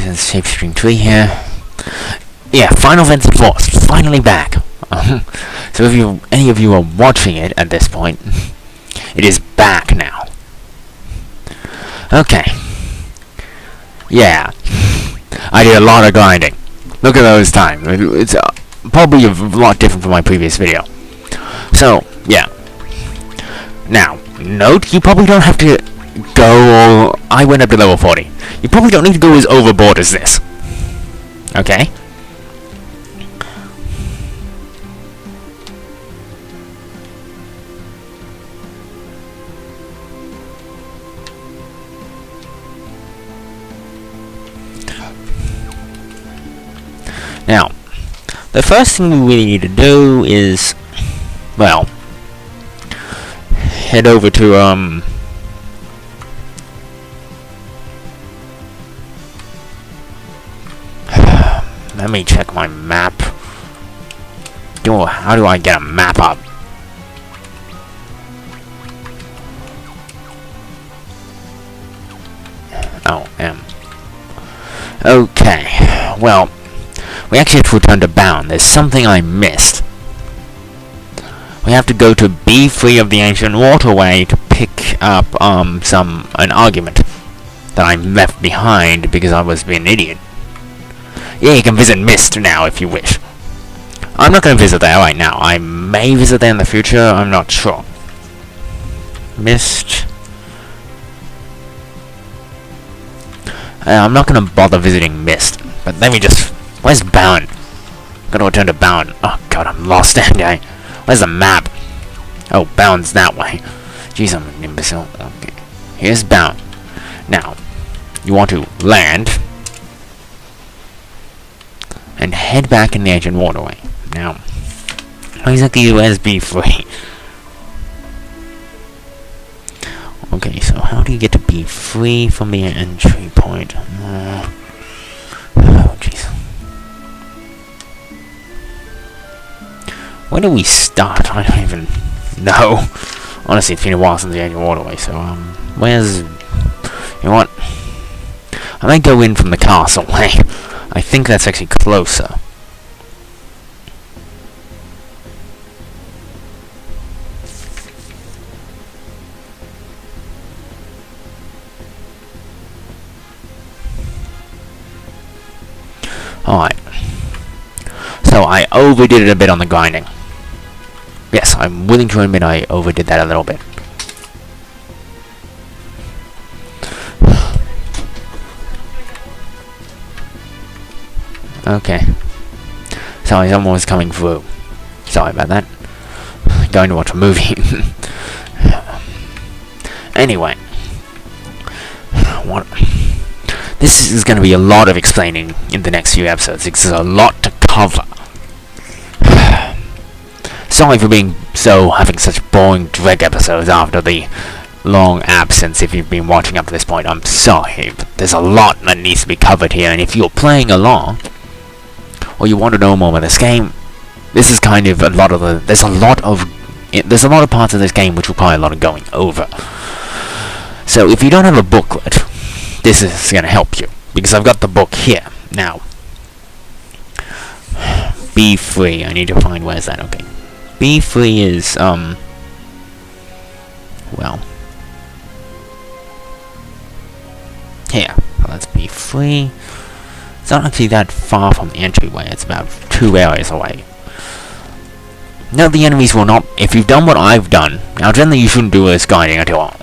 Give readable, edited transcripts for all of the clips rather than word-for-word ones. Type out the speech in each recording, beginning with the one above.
it's Shapestream 3 here. Yeah, Final Fantasy 4 is finally back. So if any of you are watching it at this point, it is back now. Okay. Yeah. I did a lot of grinding. Look at those times. It's probably a lot different from my previous video. So, yeah. Now, note, you probably don't have to go... I went up to level 40. You probably don't need to go as overboard as this. Okay? Now, the first thing we really need to do is, well, head over to, let me check my map. How do I get a map up? Oh, okay, well, we actually have to return to Bound. There's something I missed. We have to go to B3 of the Ancient Waterway to pick up, an argument that I left behind because I was being an idiot. Yeah, you can visit Mist now if you wish. I'm not going to visit there right now. I may visit there in the future, I'm not sure. Mist. I'm not going to bother visiting Mist, but let me just... Where's Bound? Gotta return to Bound. Oh god, I'm lost, aren't I? Where's the map? Oh, Bound's that way. Jeez, I'm an imbecile. Okay. Here's Bound. Now, you want to land and head back in the Ancient Waterway. Now, how exactly where's B3? Okay, so how do you get to B3 from the entry point? Oh, jeez. Where do we start? I don't even know. Honestly, it's been a while since the Ancient Waterway, so, where's... You know what? I might go in from the castle way. I think that's actually closer. Alright. So, I overdid it a bit on the grinding. Yes, I'm willing to admit I overdid that a little bit. Okay. Sorry, someone was coming through. Sorry about that. Going to watch a movie. Anyway. What? This is going to be a lot of explaining in the next few episodes. There's a lot to cover. Sorry for having such boring Dreg episodes after the long absence. If you've been watching up to this point, I'm sorry, but there's a lot that needs to be covered here, and if you're playing along, or you want to know more about this game, this is kind of there's a lot of parts of this game which require a lot of going over. So if you don't have a booklet, this is going to help you, because I've got the book here. Now, B3, I need to find, where's that? Okay. B3 is, well, here. Well, that's B3. It's not actually that far from the entryway. It's about 2 areas away. Now, the enemies will not... If you've done what I've done... Now, generally, you shouldn't do this guiding at all.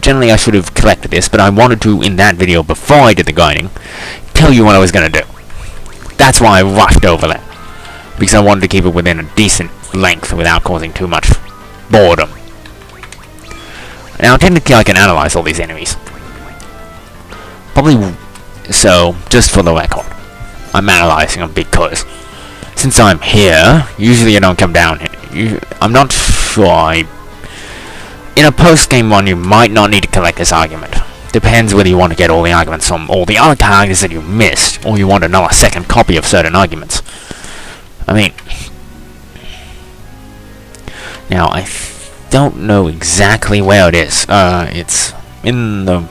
Generally, I should have collected this, but I wanted to, in that video, before I did the guiding, tell you what I was going to do. That's why I rushed over there. Because I wanted to keep it within a decent length without causing too much boredom. Now, technically, I can analyze all these enemies. Probably... So, just for the record, I'm analyzing them because, since I'm here, usually I don't come down here. I'm not sure. In a post-game one, you might not need to collect this argument. Depends whether you want to get all the arguments from all the other characters that you missed, or you want another second copy of certain arguments. I mean... Now, I don't know exactly where it is. It's in the...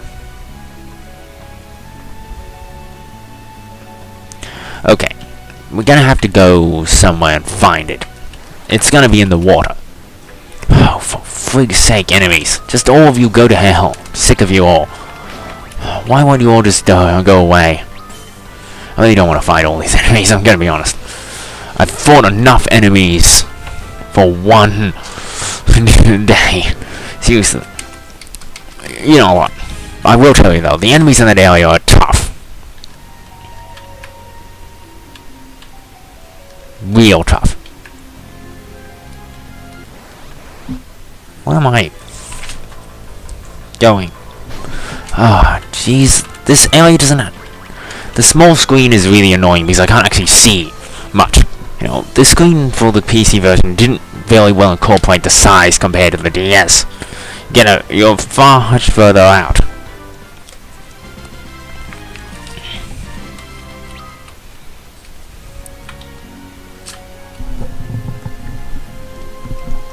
Okay, we're gonna have to go somewhere and find it. It's gonna be in the water. Oh, for freak's sake, enemies. Just all of you go to hell. I'm sick of you all. Why won't you all just go away? I really don't want to fight all these enemies, I'm gonna be honest. I've fought enough enemies for one day. Seriously. You know what? I will tell you though, the enemies in that area are tough. Real tough. Where am I going? Ah, jeez. This area doesn't have... The small screen is really annoying because I can't actually see much. You know, the screen for the PC version didn't very well incorporate the size compared to the DS. You're far much further out.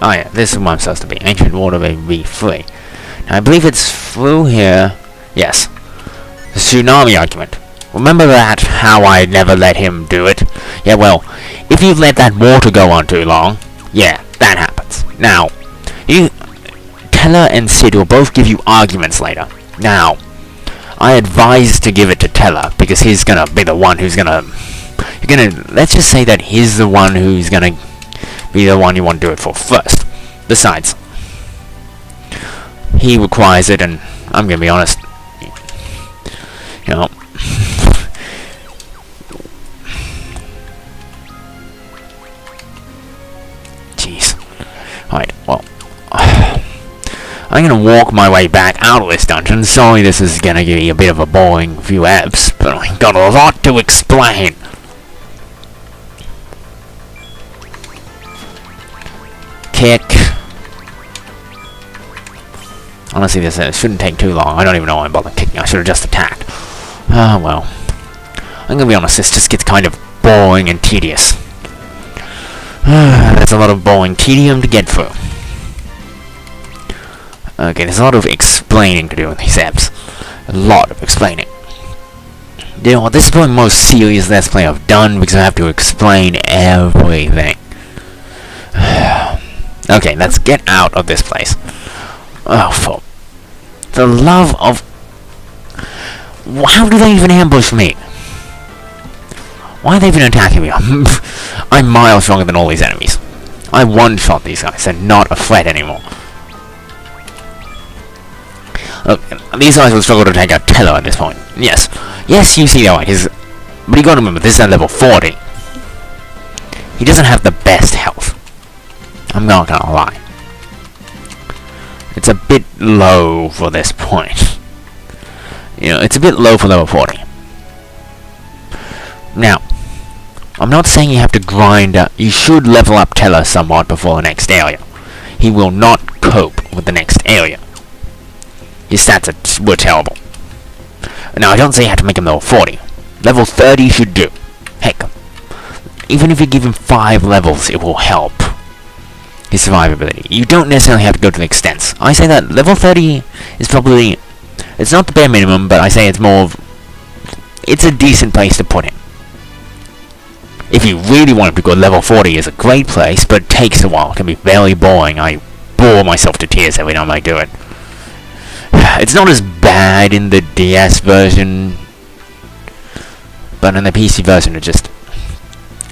Oh yeah, this is where I'm supposed to be. Ancient Waterway V3. Now, I believe it's through here. Yes. The tsunami argument. Remember that, how I never let him do it? Yeah, well, if you let that water go on too long, yeah, that happens. Now, Teller and Sid will both give you arguments later. Now, I advise to give it to Teller, because he's gonna be the one who's let's just say that he's the one who's gonna be the one you want to do it for first. Besides, he requires it, and I'm gonna be honest, you know, jeez. Alright, well, I'm gonna walk my way back out of this dungeon. Sorry this is gonna give you a bit of a boring few eps, but I got a lot to explain. Kick. Honestly, this shouldn't take too long. I don't even know why I'm bothering kicking. I should have just attacked. Ah, well. I'm gonna be honest, this just gets kind of boring and tedious. There's a lot of boring tedium to get through. Okay, there's a lot of explaining to do in these apps. A lot of explaining. You know what, this is probably the most serious Let's Play I've done because I have to explain everything. Okay, let's get out of this place. Oh, for the love of... How do they even ambush me? Why are they even attacking me? I'm miles stronger than all these enemies. I one-shot these guys. They're not a threat anymore. Okay, these guys will struggle to take out Teller at this point. Yes. Yes, you see that right. But you gotta remember, this is at level 40. He doesn't have the best health. I'm not gonna lie. It's a bit low for this point. You know, it's a bit low for level 40. Now, I'm not saying you have to grind up. You should level up Teller somewhat before the next area. He will not cope with the next area. His stats were terrible. Now, I don't say you have to make him level 40. Level 30 should do. Heck, even if you give him 5 levels, it will help his survivability. You don't necessarily have to go to the extents. I say that level 30 is probably... It's not the bare minimum, but I say it's more of... It's a decent place to put him. If you really want him to go level 40, is a great place, but it takes a while. It can be very boring. I bore myself to tears every time I do it. It's not as bad in the DS version, but in the PC version it just...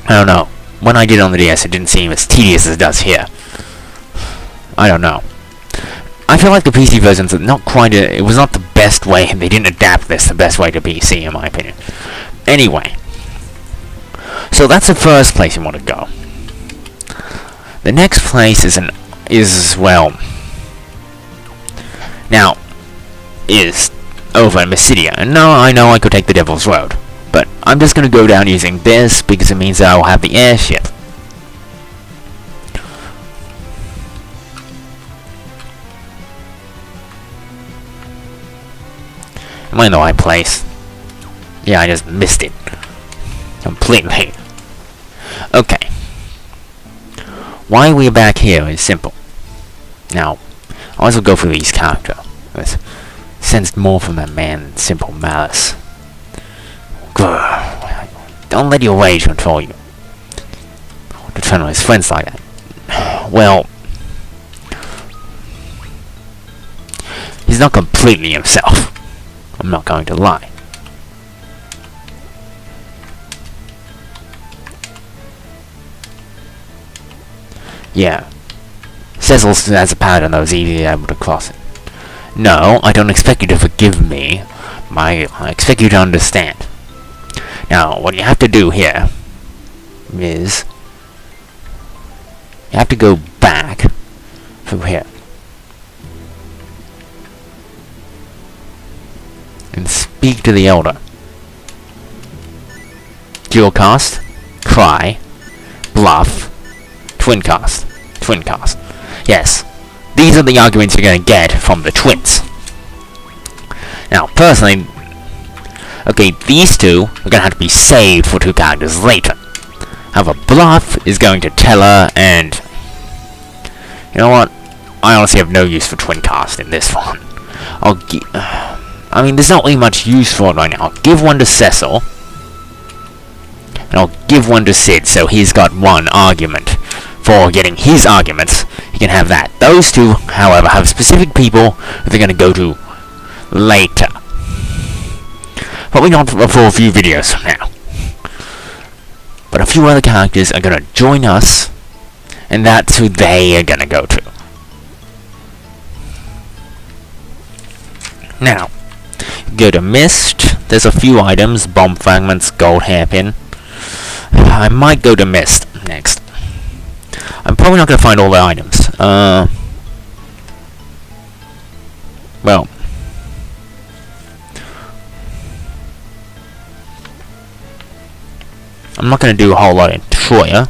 I don't know. When I did it on the DS, it didn't seem as tedious as it does here. I don't know. I feel like the PC version's not quite it was not the best way, they didn't adapt this the best way to PC, in my opinion. Anyway. So that's the first place you want to go. The next place is over in Mysidia. And now I know I could take the Devil's Road. But I'm just going to go down using this because it means I'll have the airship. Am I in the right place? Yeah, I just missed it. Completely. Okay. Why we're back here is simple. Now, I also go for these characters. Sensed more from that man than simple malice. Don't let your rage control you. To turn on his friends like that. Well, he's not completely himself. I'm not going to lie. Yeah. Cecil has a pattern that was easily able to cross it. No, I don't expect you to forgive me. I expect you to understand. Now, what you have to do here is you have to go back through here and speak to the Elder. Dual cast, cry, bluff, twin cast, twin cast. Yes, these are the arguments you're going to get from the twins. Now, personally, okay, these two are going to have to be saved for two characters later. However, bluff is going to tell her, and you know what? I honestly have no use for twin cast in this one. I mean, there's not really much use for it right now. I'll give one to Cecil, and I'll give one to Sid, so he's got one argument for getting his arguments. He can have that. Those two, however, have specific people that they're going to go to later. Probably not for a few videos from now. But a few other characters are going to join us, and that's who they are going to go to. Now, go to Mist. There's a few items. Bomb fragments, gold hairpin. I might go to Mist next. I'm probably not going to find all the items. Well, I'm not going to do a whole lot in Troya.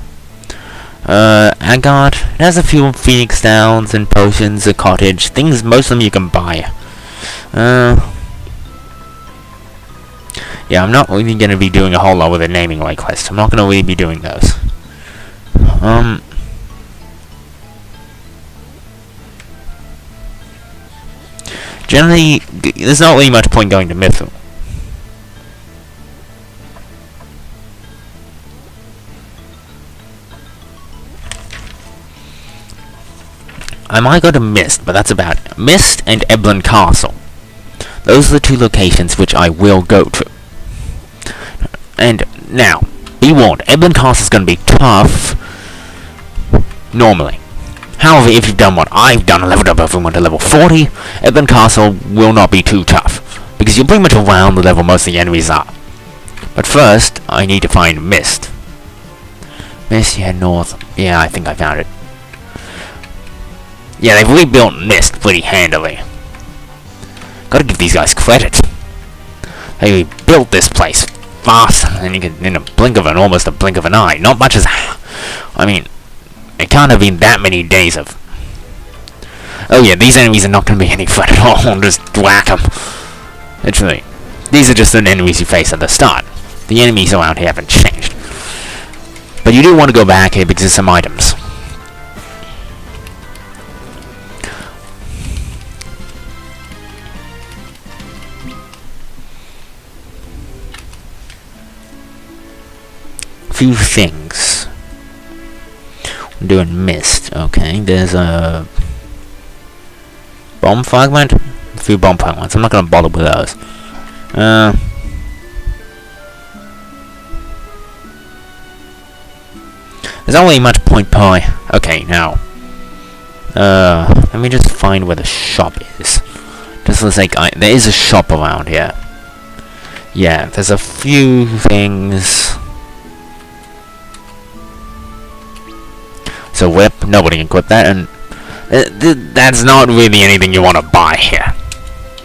Agard, it has a few Phoenix Downs and potions, a cottage, things, most of them you can buy. Yeah, I'm not really going to be doing a whole lot with the naming right quest. I'm not going to really be doing those. Generally, there's not really much point going to Mythil. I might go to Mist, but that's about it. Mist and Eblan Castle. Those are the two locations which I will go to. And now, be warned, Eblan Castle is going to be tough normally. However, if you've done what I've done and leveled up everyone to level 40, Eblan Castle will not be too tough, because you're pretty much around the level most of the enemies are. But first, I need to find Mist. Mist, yeah, north. Yeah, I think I found it. Yeah, they've rebuilt Mist pretty handily. Gotta give these guys credit. They rebuilt this place faster than you can in a blink of almost a blink of an eye. Not much as... I mean, it can't have been that many days of... Oh yeah, these enemies are not going to be any fun at all. Just whack them. Literally. These are just the enemies you face at the start. The enemies around here haven't changed. But you do want to go back here because there's some items. Few things. I'm doing Mist. Okay, there's a bomb fragment. A few bomb fragments. I'm not gonna bother with those. There's not really much point pie. Okay, now. Let me just find where the shop is. Just looks like there is a shop around here. Yeah, there's a few things. So whip, nobody can equip that, and that's not really anything you want to buy here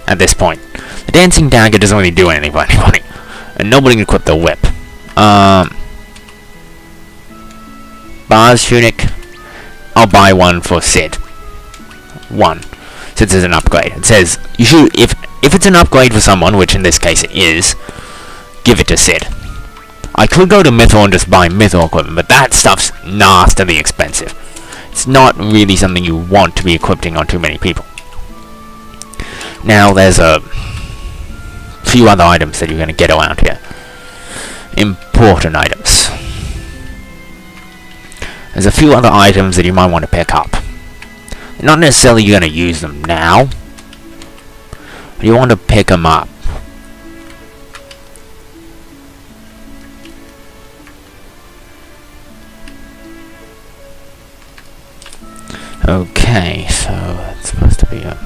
at this point. The dancing dagger doesn't really do anything for anybody, and nobody can equip the whip. Bar's tunic, I'll buy one for Sid. One, since it's an upgrade. It says you should, if it's an upgrade for someone, which in this case it is, give it to Sid. I could go to Mythil and just buy Mythil equipment, but that stuff's nastily expensive. It's not really something you want to be equipping on too many people. Now there's a few other items that you're going to get around here. important items. There's a few other items that you might want to pick up. Not necessarily you're going to use them now, but you want to pick them up. Okay, so it's supposed to be a...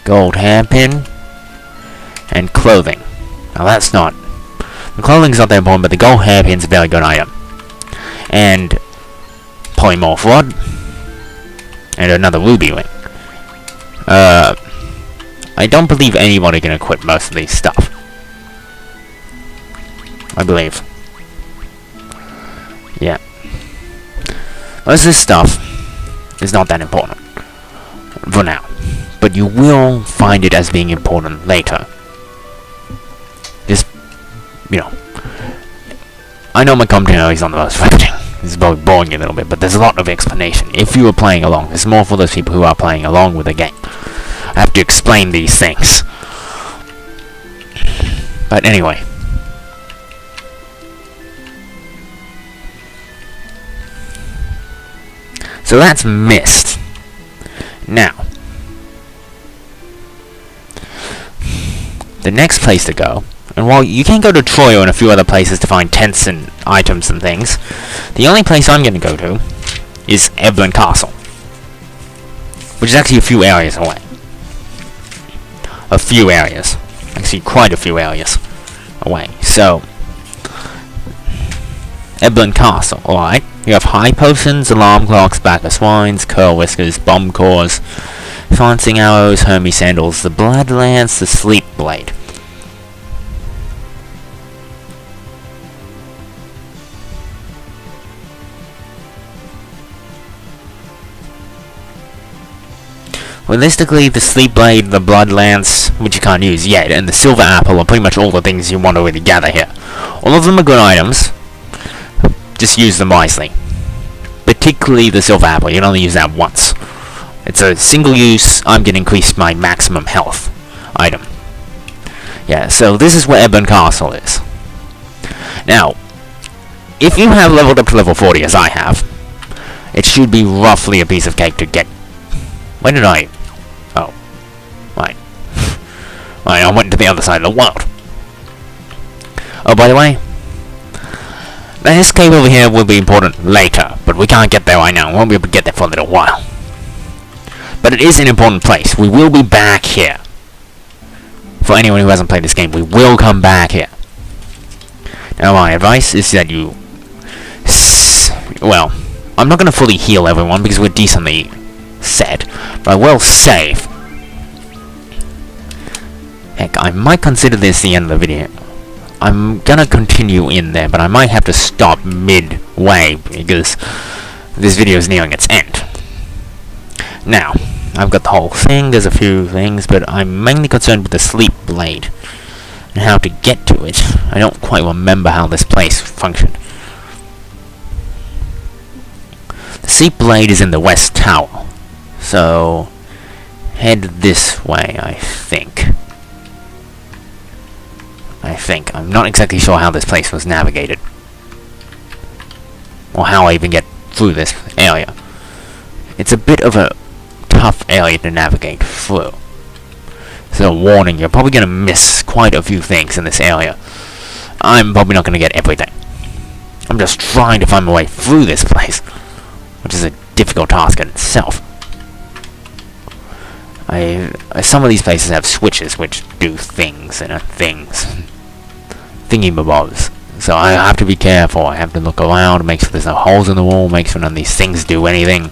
gold hairpin and clothing. Now that's not... the clothing's not that important, but the gold hairpin's a very good item. And polymorph rod and another ruby ring. I don't believe anybody can equip most of these stuff. I believe. Yeah. Most of this stuff is not that important for now, but you will find it as being important later. Just, you know, I know my commentary is on the most fighting. This is probably boring you a little bit, but there's a lot of explanation. If you are playing along, it's more for those people who are playing along with the game. I have to explain these things. But anyway. So that's mist. Now, the next place to go, and while you can go to Troy and a few other places to find tents and items and things, the only place I'm going to go to is Evelyn Castle, which is actually a few areas away. A few areas. Actually, quite a few areas away. So, Evelyn Castle, alright. You have high potions, alarm clocks, backer swines, curl whiskers, bomb cores, silencing arrows, Hermes sandals, the blood lance, the sleep blade. Realistically, the sleep blade, the blood lance, which you can't use yet, and the silver apple are pretty much all the things you want to really gather here. All of them are good items. Just use them wisely. Particularly the silver apple. You can only use that once. It's a single use, I'm going to increase my maximum health item. Yeah, so this is where Evelyn Castle is. Now, if you have leveled up to level 40 as I have, it should be roughly a piece of cake to get. Where did I... oh. Right. Right, I went to the other side of the world. Oh, by the way, the escape over here will be important later, but we can't get there right now. We won't be able to get there for a little while. But it is an important place. We will be back here. For anyone who hasn't played this game, we will come back here. Now, my advice is that you... well, I'm not going to fully heal everyone because we're decently set, but I will save. Heck, I might consider this the end of the video. I'm gonna continue in there, but I might have to stop midway because this video is nearing its end. Now, I've got the whole thing, there's a few things, but I'm mainly concerned with the sleep blade and how to get to it. I don't quite remember how this place functioned. The sleep blade is in the west tower, so head this way, I think. I'm not exactly sure how this place was navigated, or how I even get through this area. It's a bit of a tough area to navigate through. So warning, you're probably going to miss quite a few things in this area. I'm probably not going to get everything. I'm just trying to find my way through this place, which is a difficult task in itself. Some of these places have switches which do things and thingy-mabobs. So I have to be careful. I have to look around, make sure there's no holes in the wall, make sure none of these things do anything.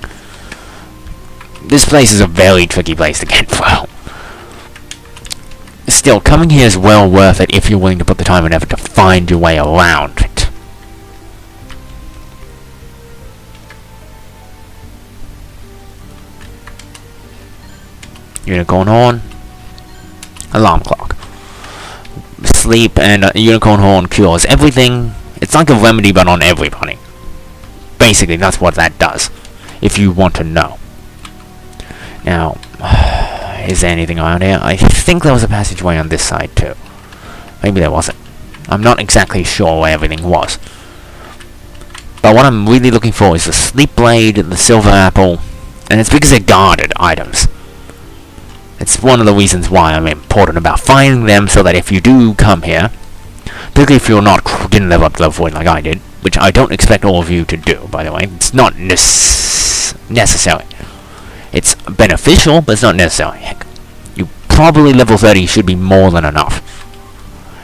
This place is a very tricky place to get through. Still, coming here is well worth it if you're willing to put the time and effort to find your way around it. Unicorn horn, alarm clock, sleep, and unicorn horn cures everything. It's like a remedy, but on everybody. Basically, that's what that does. if you want to know. Now, is there anything around here? I think there was a passageway on this side too. Maybe there wasn't. I'm not exactly sure where everything was. But what I'm really looking for is the Sleep Blade, the Silver Apple, and it's because they're guarded items. It's one of the reasons why I'm important about finding them, so that if you do come here, particularly if you're not didn't level up to level 40 like I did, which I don't expect all of you to do, by the way. It's not necessary. It's beneficial, but it's not necessary. Heck, you probably level 30 should be more than enough.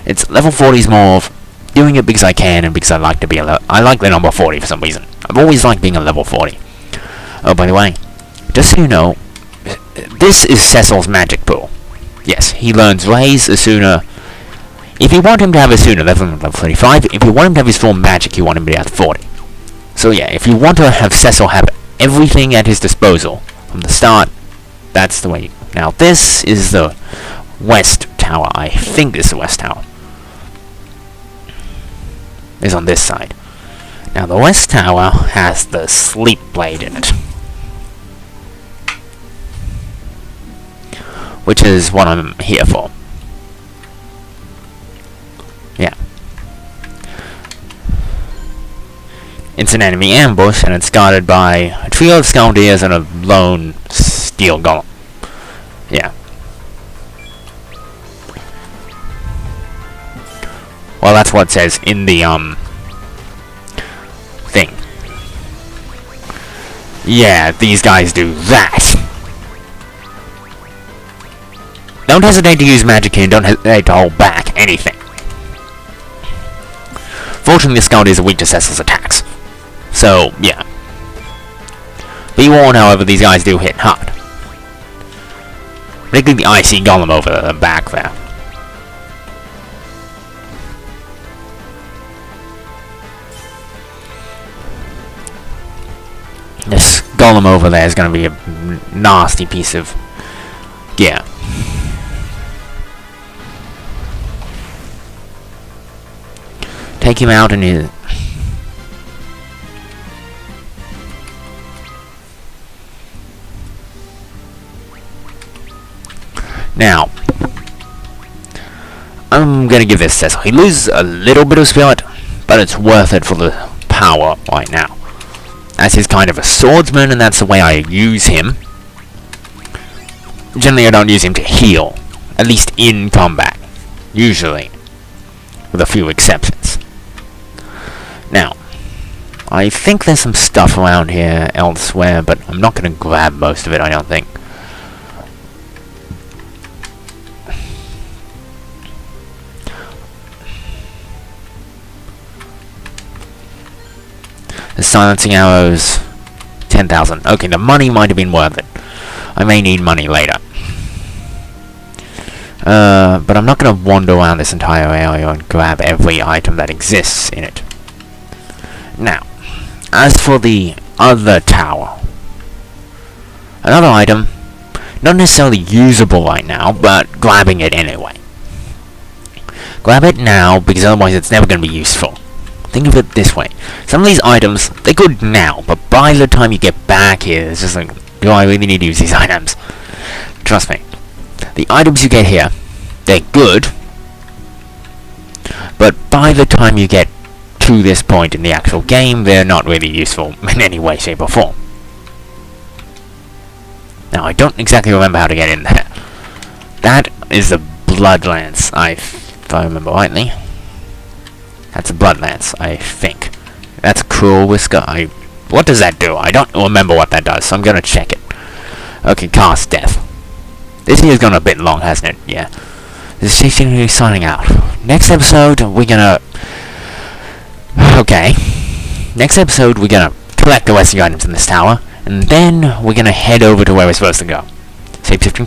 It's level 40 is more of doing it because I can and because I like to be I like the number 40 for some reason. I've always liked being a level 40. Oh, by the way, just so you know, this is Cecil's magic pool. Yes, he learns Raise, Asuna. If you want him to have Asuna, level 35. If you want him to have his full magic, you want him to be at 40. So yeah, if you want to have Cecil have everything at his disposal from the start, that's the way. Now this is the West Tower. I think this is the West Tower. Is on this side. Now the West Tower has the Sleep Blade in it, which is what I'm here for. Yeah. It's an enemy ambush, and it's guarded by a trio of Skaldiers and a lone steel golem. Yeah. Well, that's what it says in the, thing. Yeah, these guys do that. Don't hesitate to use magic here, and don't hesitate to hold back anything. Fortunately, the Skaldiers are weak to Cecil's attacks. So, yeah. Be warned, however, these guys do hit hard. Particularly the icy golem over the back there. This golem over there is going to be a nasty piece of gear. Take him out and his... Now, I'm going to give this Cecil. He loses a little bit of spirit, but it's worth it for the power right now. As he's kind of a swordsman, and that's the way I use him. Generally, I don't use him to heal, at least in combat. Usually. With a few exceptions. Now, I think there's some stuff around here elsewhere, but I'm not going to grab most of it, I don't think. The silencing arrows, 10,000. Okay, the money might have been worth it. I may need money later. But I'm not going to wander around this entire area and grab every item that exists in it. Now, as for the other tower, another item, not necessarily usable right now, but grabbing it anyway. Grab it now, because otherwise it's never going to be useful. Think of it this way. Some of these items, they're good now, but by the time you get back here, it's just like, do I really need to use these items? Trust me. The items you get here, they're good, but by the time you get to this point in the actual game, they're not really useful in any way, shape, or form. Now, I don't exactly remember how to get in there. That is the Blood Lance, if I remember rightly. That's a Blood Lance, I think. That's a Cruel Whisker. What does that do? I don't remember what that does, so I'm gonna check it. Okay, Cast Death. This year's gone a bit long, hasn't it? Yeah. This is CCTV signing out. Next episode, we're gonna... Okay. Next episode, we're gonna collect the rest of the items in this tower, and then we're gonna head over to where we're supposed to go. Shape-shifting